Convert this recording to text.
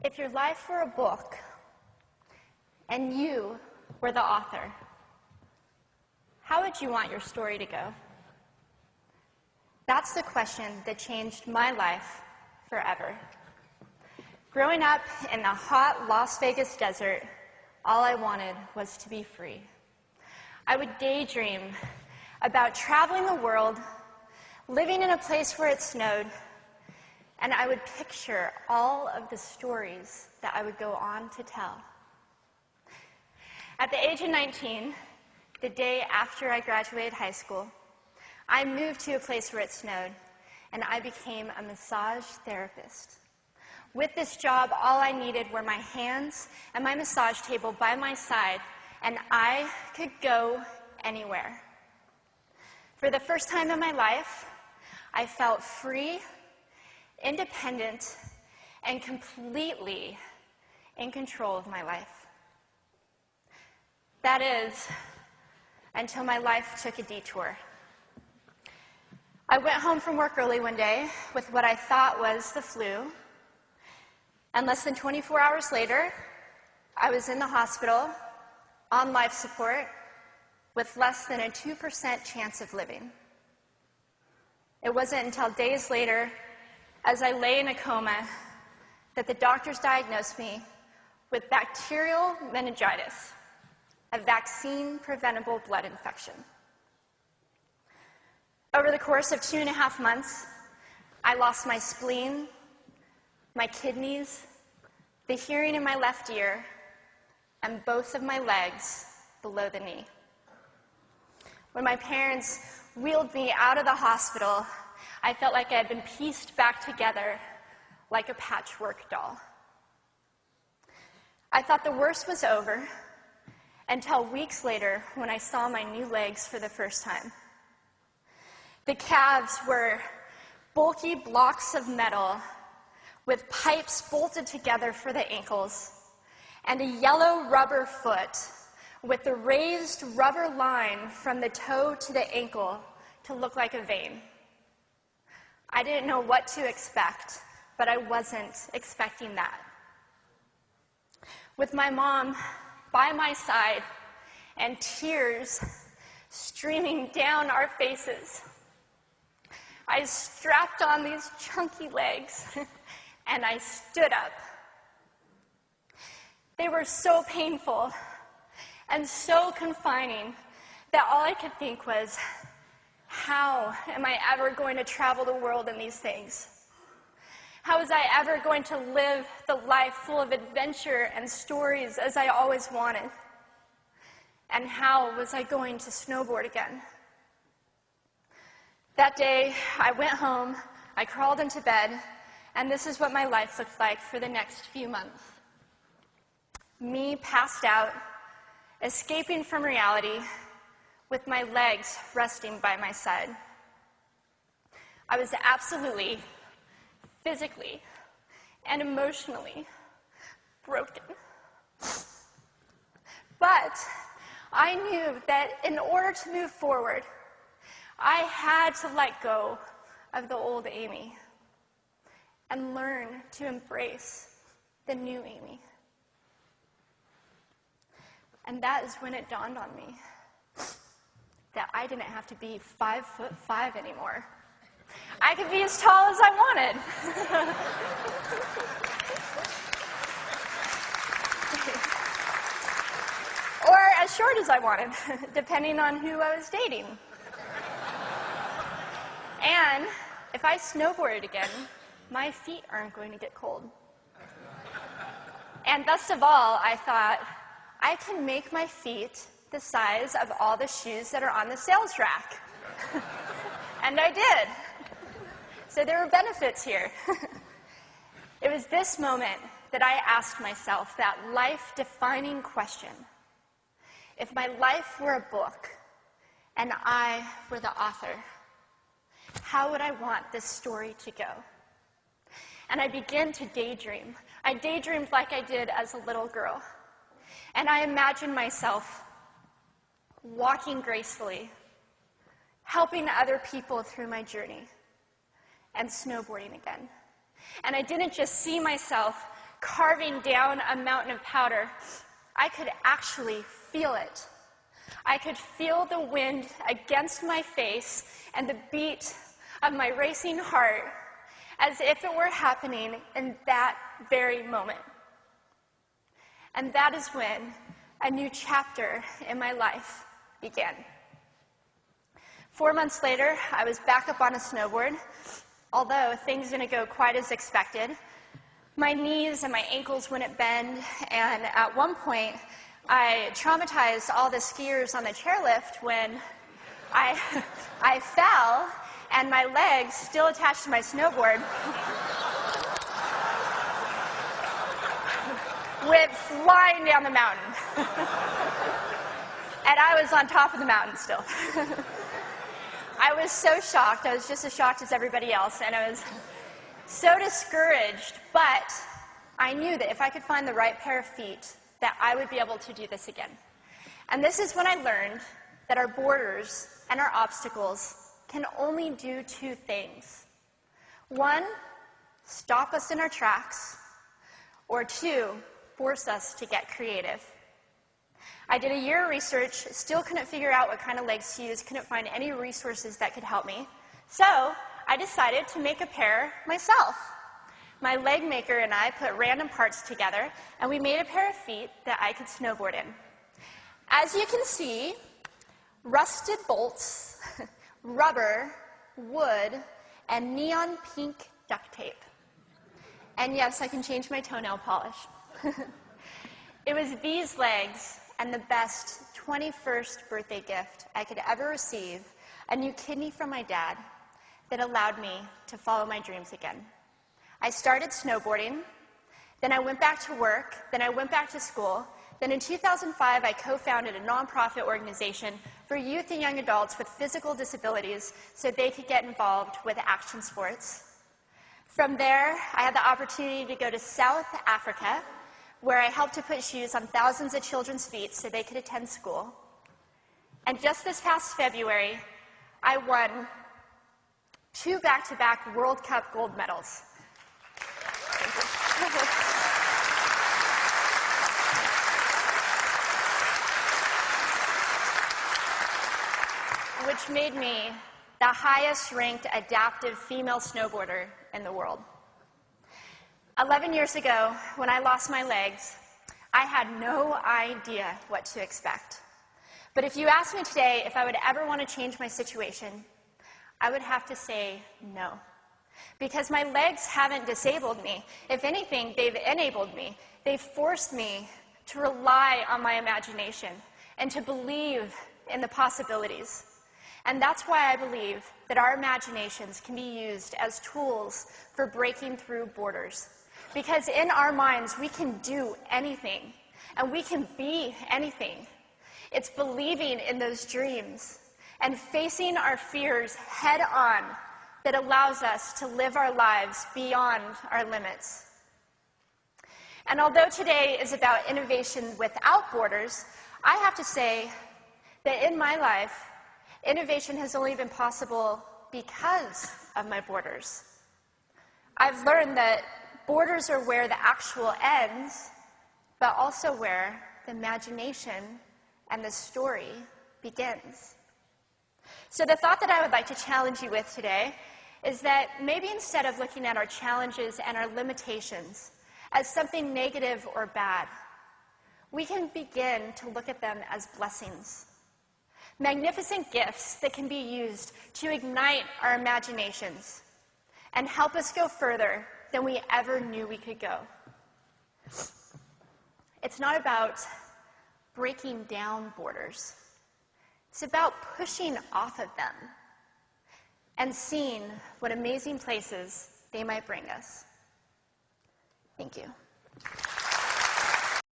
If your life were a book and you were the author, how would you want your story to go? That's the question that changed my life forever. Growing up in the hot Las Vegas desert, all I wanted was to be free. I would daydream about traveling the world, living in a place where it snowed, and I would picture all of the stories that I would go on to tell. At the age of 19, the day after I graduated high school, I moved to a place where it snowed, and I became a massage therapist. With this job, all I needed were my hands and my massage table by my side, and I could go anywhere. For the first time in my life, I felt free, independent, and completely in control of my life. That is, until my life took a detour. I went home from work early one day with what I thought was the flu, and less than 24 hours later, I was in the hospital on life support with less than a 2% chance of living. It wasn't until days later, as I lay in a coma, that the doctors diagnosed me with bacterial meningitis, a vaccine-preventable blood infection. Over the course of 2.5 months, I lost my spleen, my kidneys, the hearing in my left ear, and both of my legs below the knee. When my parents wheeled me out of the hospital, I felt like I had been pieced back together like a patchwork doll. I thought the worst was over until weeks later when I saw my new legs for the first time. The calves were bulky blocks of metal with pipes bolted together for the ankles, and a yellow rubber foot with the raised rubber line from the toe to the ankle to look like a vein. I didn't know what to expect, but I wasn't expecting that. With my mom by my side and tears streaming down our faces, I strapped on these chunky legs and I stood up. They were so painful and so confining that all I could think was, how am I ever going to travel the world in these things? How was I ever going to live the life full of adventure and stories as I always wanted? And how was I going to snowboard again? That day, I went home, I crawled into bed, and this is what my life looked like for the next few months. Me passed out, escaping from reality, with my legs resting by my side. I was absolutely, physically, and emotionally broken. But I knew that in order to move forward, I had to let go of the old Amy and learn to embrace the new Amy. And that is when it dawned on me that I didn't have to be 5'5" anymore. I could be as tall as I wanted. Or as short as I wanted, depending on who I was dating. And if I snowboarded again, my feet aren't going to get cold. And best of all, I thought, I can make my feet the size of all the shoes that are on the sales rack. And I did. So there were benefits here. It was this moment that I asked myself that life-defining question. If my life were a book and I were the author, how would I want this story to go? And I began to daydream. I daydreamed like I did as a little girl. And I imagined myself walking gracefully, helping other people through my journey, and snowboarding again. And I didn't just see myself carving down a mountain of powder, I could actually feel it. I could feel the wind against my face and the beat of my racing heart as if it were happening in that very moment. And that is when a new chapter in my life began. 4 months later, I was back up on a snowboard, although things didn't go quite as expected. My knees and my ankles wouldn't bend, and at one point, I traumatized all the skiers on the chairlift when I fell, and my legs, still attached to my snowboard, went flying down the mountain. And I was on top of the mountain still. I was so shocked. I was just as shocked as everybody else, and I was so discouraged, but I knew that if I could find the right pair of feet, that I would be able to do this again. And this is when I learned that our borders and our obstacles can only do two things. One, stop us in our tracks, or two, force us to get creative. I did a year of research, still couldn't figure out what kind of legs to use, couldn't find any resources that could help me. So I decided to make a pair myself. My leg maker and I put random parts together, and we made a pair of feet that I could snowboard in. As you can see, rusted bolts, rubber, wood, and neon pink duct tape. And yes, I can change my toenail polish. It was these legs and the best 21st birthday gift I could ever receive, a new kidney from my dad, that allowed me to follow my dreams again. I started snowboarding, then I went back to work, then I went back to school, then in 2005 I co-founded a nonprofit organization for youth and young adults with physical disabilities so they could get involved with action sports. From there, I had the opportunity to go to South Africa, where I helped to put shoes on thousands of children's feet so they could attend school. And just this past February, I won 2 back-to-back World Cup gold medals. Which made me the highest-ranked adaptive female snowboarder in the world. 11 years ago, when I lost my legs, I had no idea what to expect. But if you asked me today if I would ever want to change my situation, I would have to say no. Because my legs haven't disabled me. If anything, they've enabled me. They've forced me to rely on my imagination and to believe in the possibilities. And that's why I believe that our imaginations can be used as tools for breaking through borders. Because in our minds, we can do anything, and we can be anything. It's believing in those dreams and facing our fears head on that allows us to live our lives beyond our limits. And although today is about innovation without borders, I have to say that in my life, innovation has only been possible because of my borders. I've learned that borders are where the actual ends, but also where the imagination and the story begins. So the thought that I would like to challenge you with today is that maybe instead of looking at our challenges and our limitations as something negative or bad, we can begin to look at them as blessings. Magnificent gifts that can be used to ignite our imaginations and help us go further than we ever knew we could go. It's not about breaking down borders. It's about pushing off of them and seeing what amazing places they might bring us. Thank you.